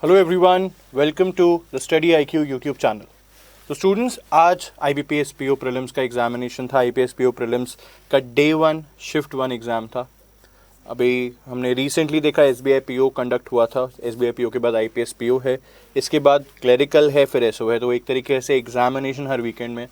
Hello everyone, welcome to the Study IQ YouTube channel. तो students, आज IBPS PO prelims का examination था। IPS PO prelims का day 1 shift 1 exam था। अभी हमने रिसेंटली देखा एसबीआई पीओ कंडक्ट हुआ था। एसबीआई पीओ के बाद आईपीएस पीओ है, इसके बाद क्लरिकल है, फिर एसओ है। तो एक तरीके से एग्जामिनेशन हर वीकेंड में।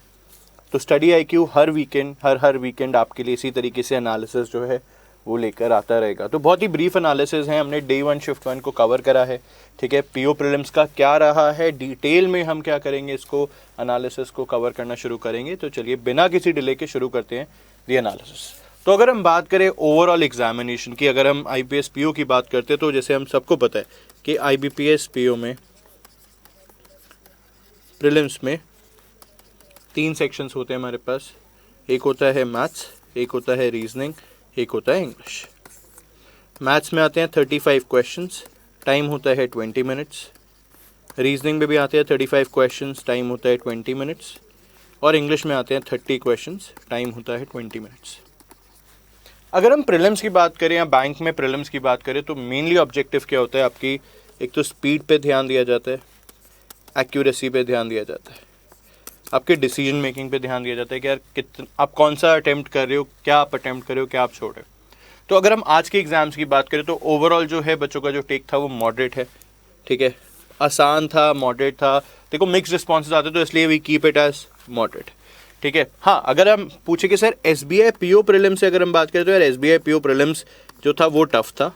तो स्टडी आईक्यू हर वीकेंड आपके लिए इसी तरीके से एनालिसिस जो है वो लेकर आता रहेगा। तो बहुत ही ब्रीफ एनालिसिस है, हमने डे 1 शिफ्ट 1 को कवर करा है। ठीक है, पीओ प्रीलिम्स का क्या रहा है, डिटेल में हम क्या करेंगे, इसको एनालिसिस को कवर करना शुरू करेंगे। तो चलिए बिना किसी डिले के शुरू करते हैं दी एनालिसिस। तो अगर हम बात करें ओवरऑल एग्जामिनेशन की, अगर हम आईपीएस पीओ की बात करते हैं तो जैसे हम सबको पता है कि आईबीपीएस पीओ में प्रीलिम्स में 3 सेक्शंस होते हैं हमारे पास। एक होता है मैथ्स, एक होता है रीजनिंग, एक होता है इंग्लिश। मैथ्स में आते हैं 35 क्वेश्चंस, टाइम होता है 20 मिनट्स। रीजनिंग में भी आते हैं 35 क्वेश्चंस, टाइम होता है 20 मिनट्स। और इंग्लिश में आते हैं 30 क्वेश्चंस, टाइम होता है 20 मिनट्स। अगर हम प्रीलिम्स की बात करें या बैंक में प्रीलिम्स की बात करें तो मेनली ऑब्जेक्टिव क्या होता है आपकी, एक तो स्पीड पे ध्यान दिया जाता है, एक्यूरेसी पे ध्यान दिया जाता है, आपके डिसीजन मेकिंग पे ध्यान दिया जाता है कि यार आप कौन सा अटेम्प्ट कर रहे हो, क्या आप अटेम्प्ट कर रहे हो, क्या आप छोड़ रहे हो। तो अगर हम आज के एग्जाम्स की बात करें तो ओवरऑल जो है बच्चों का जो टेक था वो मॉडरेट है। ठीक है, आसान था, मॉडरेट था। देखो मिक्स रिस्पॉन्सेज आते तो इसलिए we keep it as moderate. ठीक है, हाँ, अगर हम पूछे कि सर एसबीआई पीओ प्रीलिम्स से अगर हम बात करें तो यार एसबीआई पीओ प्रीलिम्स जो था वो टफ था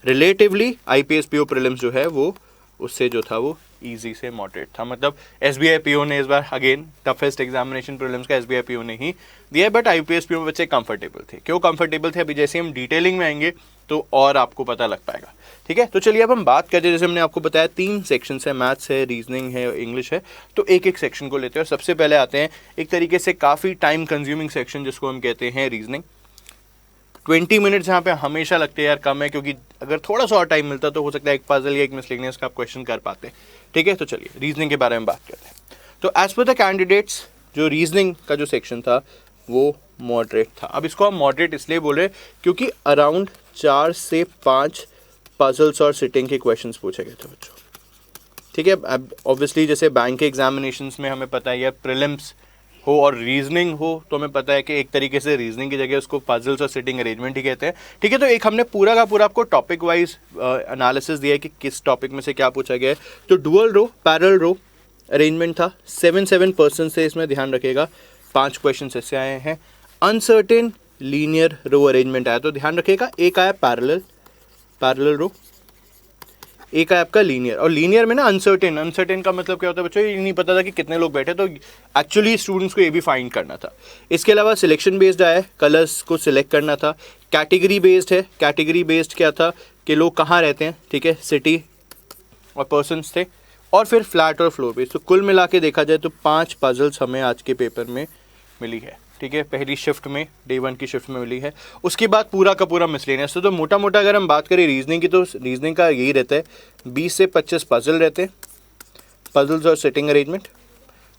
रिलेटिवली। आईपीएस पीओ प्रीलिम्स जो है वो उससे जो था वो इजी से मॉडरेट था। मतलब एसबीआई पीओ ने इस बार अगेन टफेस्ट एग्जामिनेशन प्रीलिम्स का एसबीआई पीओ ने ही दिया है, बट आईपीएस पीओ में बच्चे कंफर्टेबल थे। क्यों कंफर्टेबल थे, अभी जैसे हम डिटेलिंग में आएंगे तो और आपको पता लग पाएगा। ठीक है, तो चलिए अब हम बात करते हैं। जैसे हमने आपको बताया 3 सेक्शंस है, मैथ्स है, रीजनिंग है, इंग्लिश है। तो एक एक सेक्शन को लेते हैं और सबसे पहले आते हैं एक तरीके से काफ़ी टाइम कंज्यूमिंग सेक्शन जिसको हम कहते हैं रीजनिंग। 20 मिनट्स यहाँ पे हमेशा लगते हैं यार कम है, क्योंकि अगर थोड़ा सा और टाइम मिलता तो हो सकता है एक पजल या एक मिसलेनियस का आप क्वेश्चन कर पाते। ठीक है, तो चलिए रीजनिंग के बारे में बात करते हैं। तो एज पर द कैंडिडेट्स जो रीजनिंग का जो सेक्शन था वो मॉडरेट था। अब इसको हम मॉडरेट इसलिए बोल रहे हैं क्योंकि अराउंड 4 से 5 पजल्स और सिटिंग के क्वेश्चंस पूछे गए थे बच्चों। ठीक है, अब ऑब्वियसली जैसे बैंक के एग्जामिनेशंस में हमें पता है यार प्रीलिम्स हो और रीजनिंग हो तो हमें पता है कि एक तरीके से रीजनिंग की जगह उसको पजल्स और सिटिंग अरेंजमेंट ही कहते हैं। ठीक है, तो एक हमने पूरा का पूरा आपको टॉपिक वाइज एनालिसिस दिया है कि किस टॉपिक में से क्या पूछा गया है। तो डुअल रो, पैरेलल रो अरेंजमेंट था। 7 पर्सन से इसमें ध्यान रखेगा, 5 क्वेश्चन ऐसे आए हैं। अनसर्टेन लीनियर रो अरेंजमेंट आया, तो ध्यान रखिएगा एक आया पैरेलल रो, एक है आपका लीनियर। और लीनियर में ना अनसर्टेन का मतलब क्या होता है बच्चों, ये नहीं पता था कि कितने लोग बैठे, तो एक्चुअली स्टूडेंट्स को ये भी फाइंड करना था। इसके अलावा सिलेक्शन बेस्ड आया, कलर्स को सिलेक्ट करना था। कैटेगरी बेस्ड है, कैटेगरी बेस्ड क्या था कि लोग कहाँ रहते हैं। ठीक है, सिटी और पर्सनस थे। और फिर फ्लैट और फ्लोर बेस्ड। तो कुल मिला के देखा जाए तो 5 पजल्स हमें आज के पेपर में मिली है। ठीक है, पहली शिफ्ट में, डे 1 की शिफ्ट में मिली है। उसके बाद पूरा का पूरा मिसलेनियस। तो मोटा मोटा अगर हम बात करें रीजनिंग की तो रीजनिंग का यही रहता है, 20 से 25 पजल रहते हैं, पजल्स और सिटिंग अरेंजमेंट।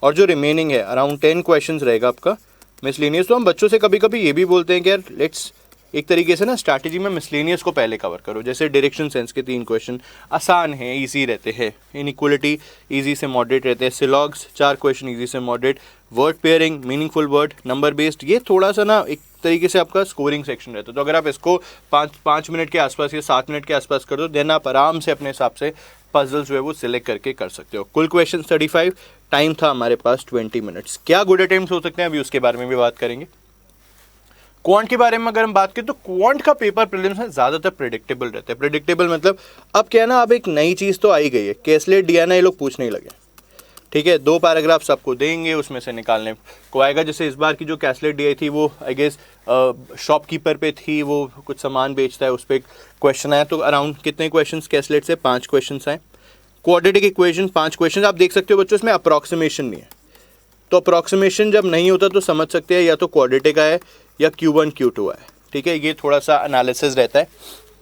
और जो रिमेनिंग है अराउंड 10 क्वेश्चंस रहेगा आपका मिसलेनियस। तो हम बच्चों से कभी कभी ये भी बोलते हैं कि यार लेट्स एक तरीके से ना स्ट्रैटेजी में मिसलेनियस को पहले कवर करो। जैसे डायरेक्शन सेंस के 3 क्वेश्चन आसान हैं, ईजी रहते हैं। इनइक्वलिटी ईजी से मॉडरेट रहते हैं। सिलॉग्स 4 क्वेश्चन ईजी से moderate. Word pairing, meaningful word, number based, ये थोड़ा सा ना एक तरीके से आपका स्कोरिंग सेक्शन रहता है। तो अगर आप इसको 5 मिनट के आसपास या 7 मिनट के आसपास कर दो, देन आप आराम से अपने हिसाब से पजल्स जो है वो सिलेक्ट करके कर सकते हो। कुल क्वेश्चन 35, टाइम था हमारे पास 20 मिनट्स। क्या गुड अटेम्प्ट्स हो सकते हैं अभी उसके बारे में भी बात करेंगे। क्वांट के बारे में अगर हम बात करें तो क्वांट का पेपर प्रीलिम्स में ज़्यादातर प्रेडिक्टेबल रहता है। प्रेडिक्टेबल मतलब अब क्या है ना, अब एक नई चीज़ तो आई गई है, कैसलेट दिया ना, ये लोग पूछने ही लगे। ठीक है, 2 पैराग्राफ्स आपको देंगे, उसमें से निकालने को आएगा। जैसे इस बार की जो कैसलेट डी आई थी वो आई गेस शॉपकीपर पे थी, वो कुछ सामान बेचता है, उस पर क्वेश्चन आया। तो अराउंड कितने क्वेश्चन कैसलेट से, 5 क्वेश्चन आए। Quadratic equation 5 question. आप देख सकते हो बच्चों इसमें अप्रॉक्सीमेशन नहीं है, तो अप्रॉक्सीमेशन जब नहीं होता तो समझ सकते हैं या तो क्वाड्रेटिक आया या Q1 Q2 आया। ठीक है, ये थोड़ा सा एनालिसिस रहता है।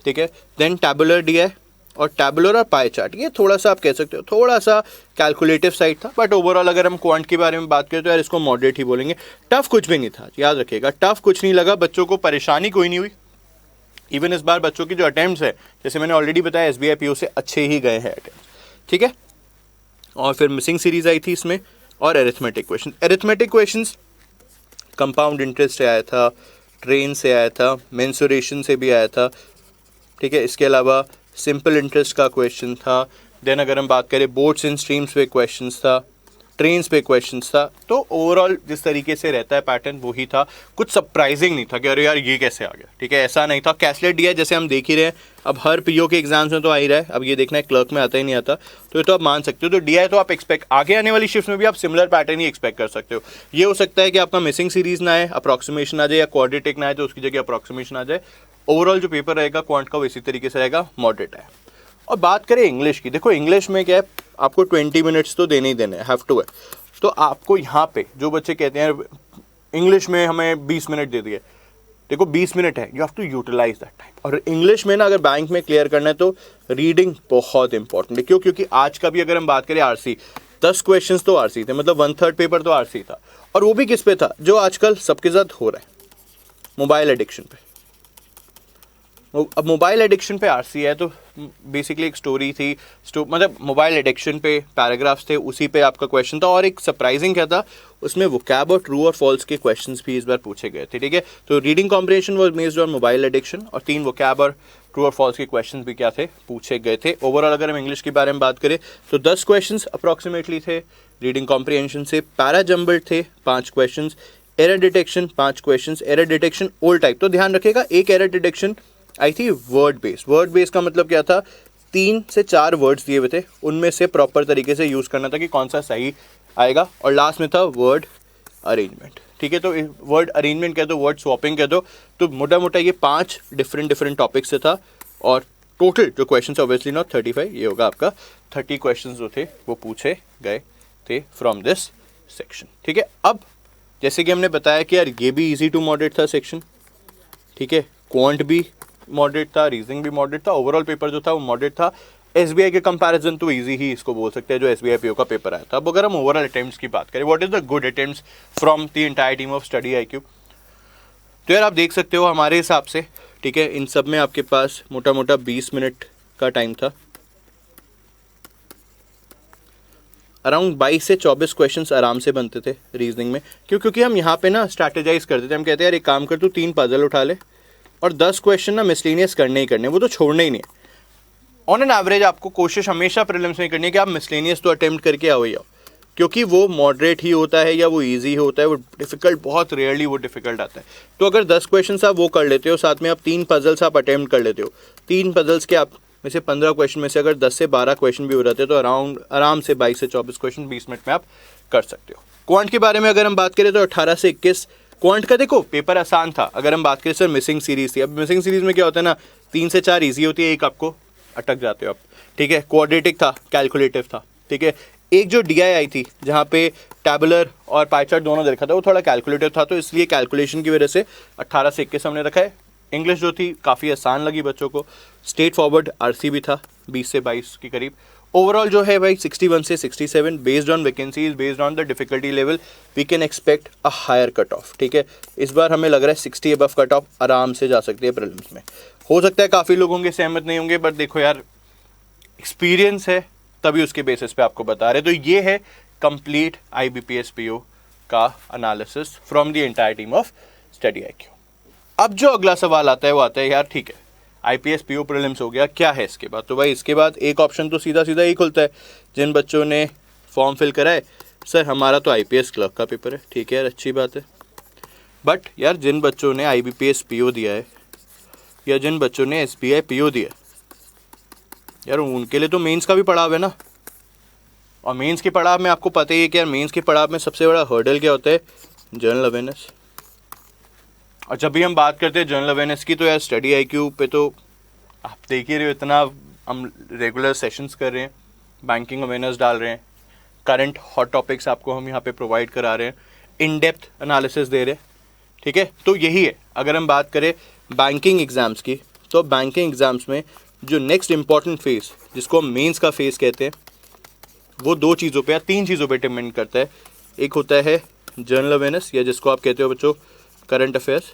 ठीक है, देन टैबुलर दिया है और टैबुलर और पाई चार्ट, ये थोड़ा सा आप कह सकते हो थोड़ा सा कैलकुलेटिव साइड था। बट ओवरऑल अगर हम क्वांट के बारे में बात करें तो यार इसको मॉडरेट ही बोलेंगे। टफ कुछ भी नहीं था, याद रखिएगा, टफ कुछ नहीं लगा बच्चों को, परेशानी कोई नहीं हुई। इवन इस बार बच्चों की जो अटेम्प्ट्स है, जैसे मैंने ऑलरेडी बताया एसबीआई पीओ से अच्छे ही गए हैं अटेम्प्ट्स। ठीक है। और फिर मिसिंग सीरीज आई थी इसमें, और arithmetic question. Arithmetic questions compound interest से आया था, ट्रेन से आया था, मेंसुरेशन से भी आया था, ठीक है। इसके अलावा सिंपल इंटरेस्ट का क्वेश्चन था। देन अगर हम बात करें बोट्स एंड स्ट्रीम्स पे क्वेश्चंस था, ट्रेन्स पे क्वेश्चंस था। तो ओवरऑल जिस तरीके से रहता है पैटर्न वही था, कुछ सरप्राइजिंग नहीं था कि अरे यार ये कैसे आ गया, ठीक है, ऐसा नहीं था। कैसलेट दिया जैसे हम देख ही रहे हैं, अब हर पीओ के एग्जाम्स में तो आ ही रहा है, अब ये देखना है क्लर्क में आता ही नहीं आता, तो ये तो आप मान सकते हो। तो दिया है तो आप एक्सपेक्ट, आगे आने वाली शिफ्ट में भी आप सिमिलर पैटर्न ही एक्सपेक्ट कर सकते हो। ये हो सकता है कि आपका मिसिंग सीरीज ना आए, अप्रॉक्सीमेशन आ जाए, या क्वाड्रेटिक ना आए तो उसकी जगह अप्रॉक्सीमेशन आ जाए। ओवरऑल जो पेपर रहेगा क्वांट का वो इसी तरीके से रहेगा, मॉडरेट है। और बात करें इंग्लिश की, देखो इंग्लिश में क्या है, आपको 20 मिनट्स तो देने ही देने, हैव टू है। तो आपको यहाँ पे जो बच्चे कहते हैं इंग्लिश में हमें 20 मिनट दे दिए, देखो 20 मिनट है, you have to utilise that time. और इंग्लिश में ना अगर बैंक में क्लियर करना है तो रीडिंग बहुत इंपॉर्टेंट है। क्यों? क्योंकि आज का भी अगर हम बात करें आरसी, 10 क्वेश्चंस तो आरसी थे, मतलब 1/3 पेपर तो आरसी था। और वो भी किस पे था, जो आजकल सबके साथ हो रहा है, मोबाइल एडिक्शन पे। अब मोबाइल एडिक्शन पे आरसी है, तो बेसिकली एक स्टोरी थी, मतलब मोबाइल एडिक्शन पे पैराग्राफ्स थे, उसी पे आपका क्वेश्चन था। और एक सरप्राइजिंग क्या था, उसमें वोकैब और ट्रू और फॉल्स के क्वेश्चंस भी इस बार पूछे गए थे, ठीक है। तो reading comprehension was based on mobile addiction, और 3 वोकैब और ट्रू और फॉल्स के क्वेश्चंस भी क्या थे, पूछे गए थे। ओवरऑल अगर हम इंग्लिश के बारे में बात करें तो 10 क्वेश्चंस अप्रॉक्सीमेटली थे रीडिंग कॉम्प्रिहेंशन से। पैरा जम्बल्ड थे 5 questions, error detection 5 questions, error detection old type. तो ध्यान रखिएगा, एक एरर डिटेक्शन आई थी वर्ड बेस। वर्ड बेस का मतलब क्या था, 3 से 4 वर्ड्स दिए हुए थे, उनमें से प्रॉपर तरीके से यूज़ करना था कि कौन सा सही आएगा। और लास्ट में था वर्ड अरेंजमेंट, ठीक है। तो वर्ड अरेंजमेंट कह दो, वर्ड स्वैपिंग कह दो, तो मोटा मोटा ये 5 डिफरेंट टॉपिक से था। और टोटल जो क्वेश्चन ऑब्वियसली नॉट 35, ये होगा आपका 30 क्वेश्चन जो थे वो पूछे गए थे फ्रॉम दिस सेक्शन, ठीक है। अब जैसे कि हमने बताया कि यार ये भी ईजी टू मॉडरेट था सेक्शन, ठीक है, क्वांट भी मॉडरेट था, रीजनिंग भी मॉडरेट था, ओवरऑल पेपर जो था वो मॉडरेट था। एसबीआई के कंपैरिजन तो इजी ही इसको बोल सकते हैं, जो एसबीआई पीओ का पेपर आया था। अब अगर हम ओवरऑल अटेम्प्ट्स की बात करें, what is the good attempts from the entire team of study IQ, तो यार आप देख सकते हो हमारे हिसाब से, ठीक है, इन सब में आपके पास मोटा मोटा 20 मिनट का टाइम था। अराउंड 22 से 24 क्वेश्चंस आराम से बनते थे रीजनिंग में। क्योंकि हम यहाँ पे ना स्ट्रैटेजाइज करते थे, हम कहते हैं यार एक काम कर, तू 3 पजल उठा ले और 10 क्वेश्चन ना मिसलेनियस करने ही करने, वो तो छोड़ने ही नहीं है। ऑन एन एवरेज आपको कोशिश हमेशा प्रीलिम्स में करनी है कि आप मिसलेनियस तो अटेम्प्ट करके आओ ही आओ, क्योंकि वो मॉडरेट ही होता है या वो इजी होता है, वो डिफिकल्ट बहुत रेयरली वो डिफिकल्ट आता है। तो अगर 10 क्वेश्चन आप वो कर लेते हो, साथ में आप 3 पजल्स आप अटेम्प्ट कर लेते हो, 3 पजल्स के आप में से 15 क्वेश्चन में से अगर 10 से 12 क्वेश्चन भी हो जाते हैं, तो अराउंड आराम से 22 से 24 क्वेश्चन 20 मिनट में आप कर सकते हो। क्वांट के बारे में अगर हम बात करें तो 18 से 21 क्वांट का देखो पेपर आसान था। अगर हम बात करें सर मिसिंग सीरीज थी, अब मिसिंग सीरीज में क्या होता है ना, 3 से 4 ईजी होती है, एक आपको अटक जाते हो आप, ठीक है। क्वाड्रेटिक था, कैलकुलेटिव था, ठीक है। एक जो डीआई आई थी जहाँ पे टैबुलर और पाई चार्ट दोनों देखा था, वो थोड़ा कैलकुलेटिव था, तो इसलिए कैलकुलेशन की वजह से 18 से 21 हमने रखा है। इंग्लिश जो थी काफ़ी आसान लगी बच्चों को, स्ट्रेट फॉरवर्ड आरसी भी था 20 से 22 के करीब। ओवरऑल जो है भाई 61 से 67, based on vacancies, based on the difficulty level, we can expect a higher cut off, ठीक है। इस बार हमें लग रहा है 60 अबव कट ऑफ आराम से जा सकती है प्रीलिम्स में। हो सकता है काफ़ी लोग होंगे सहमत नहीं होंगे, बट देखो यार एक्सपीरियंस है तभी उसके बेसिस पे आपको बता रहे। तो ये है कंप्लीट IBPS PO का analysis from the entire team of study IQ. अब जो अगला सवाल आता है वो आता है यार ठीक है IPS PO प्रीलिम्स हो गया, क्या है इसके बाद? तो भाई इसके बाद एक ऑप्शन तो सीधा सीधा ही खुलता है, जिन बच्चों ने फॉर्म फिल करा है, सर हमारा तो IPS क्लर्क का पेपर है, ठीक है यार अच्छी बात है, बट यार जिन बच्चों ने IBPS PO दिया है या जिन बच्चों ने SBI PO दिया है, यार उनके लिए तो मेंस का भी पड़ाव है ना। और मेंस के पड़ाव में आपको पता ही है कि यार मेंस के पड़ाव में सबसे बड़ा हर्डल क्या होता है, जनरल अवेयरनेस। और जब भी हम बात करते हैं जनरल अवेयरनेस की, तो यार स्टडी आईक्यू पे तो आप देख ही रहे हो, इतना हम रेगुलर सेशंस कर रहे हैं, बैंकिंग अवेयरनेस डाल रहे हैं, करंट हॉट टॉपिक्स आपको हम यहाँ पे प्रोवाइड करा रहे हैं, इन डेप्थ एनालिसिस दे रहे हैं, ठीक है। तो यही है। अगर हम बात करें बैंकिंग एग्ज़ाम्स की, तो बैंकिंग एग्ज़ाम्स में जो नेक्स्ट इंपॉर्टेंट फेज़ जिसको हम मेंस का फेज़ कहते हैं, वो 2 चीज़ों पे या 3 चीज़ों पे डिपेंड करता है। एक होता है जनरल अवेयरनेस, या जिसको आप कहते हो बच्चों करंट अफेयर्स,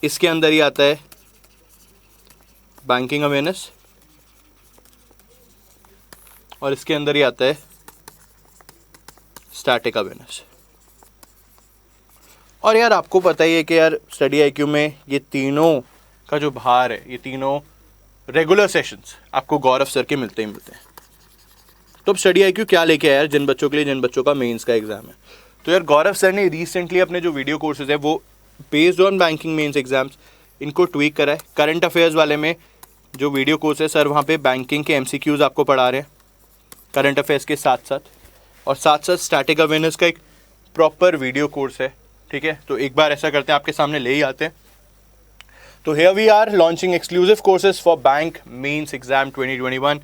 इसके अंदर ही आता है बैंकिंग अवेयरनेस, और इसके अंदर ही आता है स्टैटिक अवेयरनेस। और यार आपको पता ही है कि यार स्टडी आईक्यू में ये तीनों का जो भार है, ये तीनों रेगुलर सेशंस आपको गौरव सर के मिलते ही मिलते हैं। तो अब स्टडी आईक्यू क्या लेके आया यार जिन बच्चों के लिए, जिन बच्चों का मेंस का एग्जाम है। तो यार गौरव सर ने रिसेंटली अपने जो वीडियो कोर्सेज है वो based on banking mains exams इनको ट्वीक करा है। करंट अफेयर्स वाले में जो वीडियो कोर्स है सर वहाँ पे बैंकिंग के एमसीक्यूज आपको पढ़ा रहे हैं करंट अफेयर्स के साथ साथ, और साथ साथ स्टैटिक अवेयरनेस का एक प्रॉपर वीडियो कोर्स है। ठीक है, तो एक बार ऐसा करते हैं, आपके सामने ले ही आते हैं। तो here we are launching exclusive courses for bank mains exam 2021,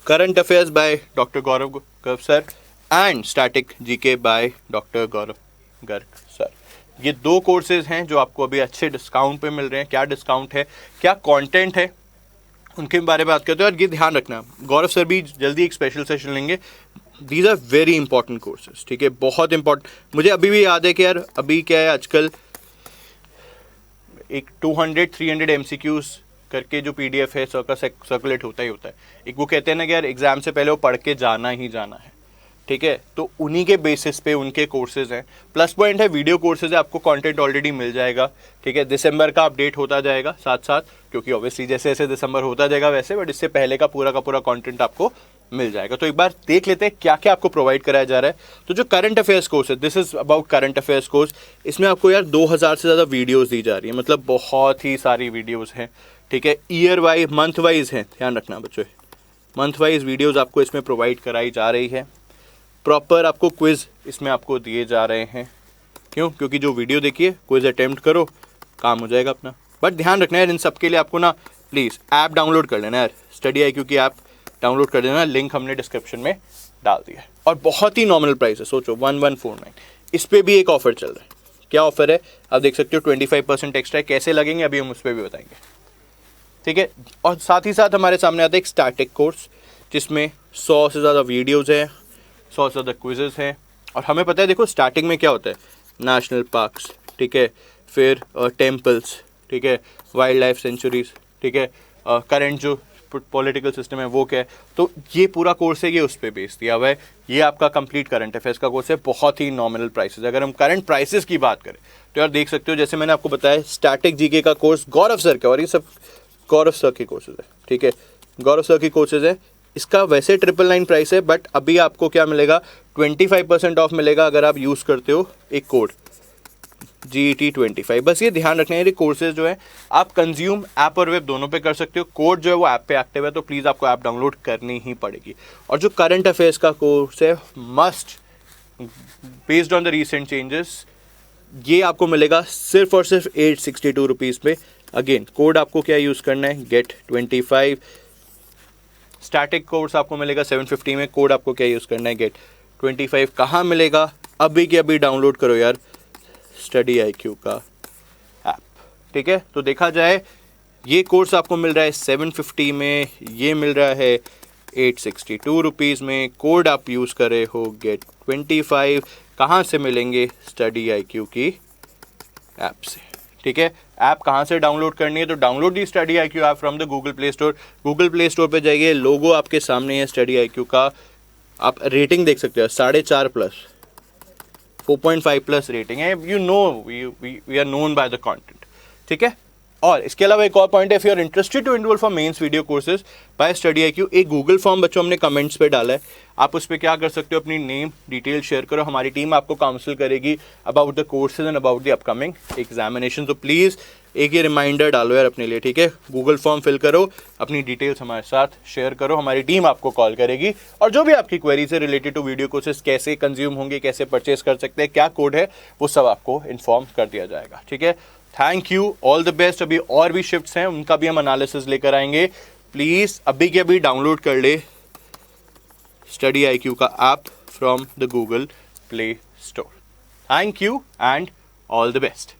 current affairs by doctor Gaurav Garg sir and static GK by doctor Gaurav Garg sir. ये दो कोर्सेज हैं जो आपको अभी अच्छे डिस्काउंट पे मिल रहे हैं। क्या डिस्काउंट है, क्या कंटेंट है, उनके बारे में बात करते हैं। और ये ध्यान रखना, गौरव सर भी जल्दी एक स्पेशल सेशन लेंगे। These are very important courses, ठीक है, बहुत इंपॉर्टेंट। मुझे अभी भी याद है कि यार अभी क्या है, आजकल एक 200-300 MCQs करके जो PDF है सर्कुलेट होता ही होता है। एक वो कहते हैं ना कि यार एग्जाम से पहले वो पढ़ के जाना ही जाना है। ठीक है, तो उन्हीं के बेसिस पे उनके कोर्सेज हैं। प्लस पॉइंट है वीडियो कोर्सेज है, आपको कंटेंट ऑलरेडी मिल जाएगा। ठीक है, दिसंबर का अपडेट होता जाएगा साथ साथ, क्योंकि ऑब्वियसली जैसे जैसे दिसंबर होता जाएगा वैसे, बट इससे पहले का पूरा कंटेंट आपको मिल जाएगा। तो एक बार देख लेते हैं क्या क्या आपको प्रोवाइड कराया जा रहा है। तो जो करंट अफेयर्स कोर्स है, this is about current affairs course. इसमें आपको यार 2000 से ज़्यादा वीडियोज़ दी जा रही है, मतलब बहुत ही सारी वीडियोज़ हैं। ठीक है, ईयर वाइज, मंथ वाइज हैं, ध्यान रखना बच्चों, मंथ वाइज वीडियोज़ आपको इसमें प्रोवाइड कराई जा रही है। प्रॉपर आपको क्विज इसमें आपको दिए जा रहे हैं। क्यों? क्योंकि जो वीडियो देखिए, क्विज अटेम्प्ट करो, काम हो जाएगा अपना। बट ध्यान रखना है इन सब के लिए आपको ना प्लीज़ ऐप डाउनलोड कर लेना यार, स्टडी आईक्यू की ऐप डाउनलोड कर देना, लिंक हमने डिस्क्रिप्शन में डाल दिया है। और बहुत ही नॉमिनल प्राइस है, सोचो 1149। इस पर भी एक ऑफर चल रहा है। क्या ऑफर है आप देख सकते हो, 25% एक्स्ट्रा है। कैसे लगेंगे अभी हम उस पर भी बताएंगे। ठीक है, और साथ ही साथ हमारे सामने आता है एक स्टैटिक कोर्स जिसमें 100 से ज़्यादा वीडियोज़ हैं, 100 से ज़्यादा क्विजेस हैं। और हमें पता है, देखो स्टार्टिंग में क्या होता है, नेशनल पार्क्स, ठीक है, फिर टेम्पल्स, ठीक है, वाइल्ड लाइफ सेंचुरीज, ठीक है, करंट जो पॉलिटिकल सिस्टम है वो क्या है। तो ये पूरा कोर्स है, ये उस पर बेस दिया हुआ है। ये आपका कंप्लीट करंट अफेयर्स का कोर्स है, बहुत ही नॉमिनल प्राइसेस। अगर हम करंट प्राइसेस की बात करें तो यार देख सकते हो, जैसे मैंने आपको बताया स्टैटिक जीके का कोर्स गौरव सर का, और ये सब गौरव सर के कोर्सेज है। ठीक है, गौरव सर की कोर्सेज है। इसका वैसे 999 प्राइस है, बट अभी आपको क्या मिलेगा, 25% ऑफ मिलेगा अगर आप यूज़ करते हो एक कोड GET25। बस ये ध्यान रखना है, ये कोर्सेज जो है आप कंज्यूम ऐप और वेब दोनों पे कर सकते हो। कोड जो है वो ऐप पे एक्टिव है, तो प्लीज़ आपको ऐप डाउनलोड करनी ही पड़ेगी। और जो करंट अफेयर्स का कोर्स है, must based on the recent changes, ये आपको मिलेगा सिर्फ और सिर्फ 862 रुपीज़ पे। अगेन कोड आपको क्या यूज़ करना है, GET25। स्टैटिक कोर्स आपको मिलेगा 750 में, कोड आपको क्या यूज़ करना है, GET25। कहाँ मिलेगा, अभी के अभी डाउनलोड करो यार स्टडी आईक्यू का ऐप। ठीक है, तो देखा जाए ये कोर्स आपको मिल रहा है 750 में, ये मिल रहा है 862 रुपीज़ में। कोड आप यूज़ कर रहे हो GET25। कहाँ से मिलेंगे, स्टडी आईक्यू की ऐप से। ठीक है, ऐप कहाँ से डाउनलोड करनी है, तो download the study IQ app from the Google play store. Google play store पे जाइए, लोगो आपके सामने है स्टडी आईक्यू का। आप रेटिंग देख सकते हो, 4.5+, 4.5+ रेटिंग है। You know we are known by the content. ठीक है, और इसके अलावा एक और पॉइंट है, if you are interested to enroll for mains video courses by Study IQ, एक गूगल फॉर्म बच्चों हमने कमेंट्स पे डाला है। आप उस पर क्या कर सकते हो, अपनी नेम डिटेल शेयर करो, हमारी टीम आपको काउंसिल करेगी about the courses and about the upcoming examination. तो प्लीज़ एक ये रिमाइंडर डालो यार अपने लिए। ठीक है, गूगल फॉर्म फिल करो, अपनी डिटेल्स हमारे साथ शेयर करो, हमारी टीम आपको कॉल करेगी। और जो भी आपकी क्वेरी से रिलेटेड टू वीडियो कोर्सेज, कैसे कंज्यूम होंगे, कैसे परचेस कर सकते हैं, क्या कोड है, वो सब आपको इन्फॉर्म कर दिया जाएगा। ठीक है, thank you, all the best. अभी और भी शिफ्ट्स हैं, उनका भी हम एनालिसिस लेकर आएंगे। प्लीज़ अभी के अभी डाउनलोड कर ले स्टडी आईक्यू का app from the Google play store. Thank you and all the best.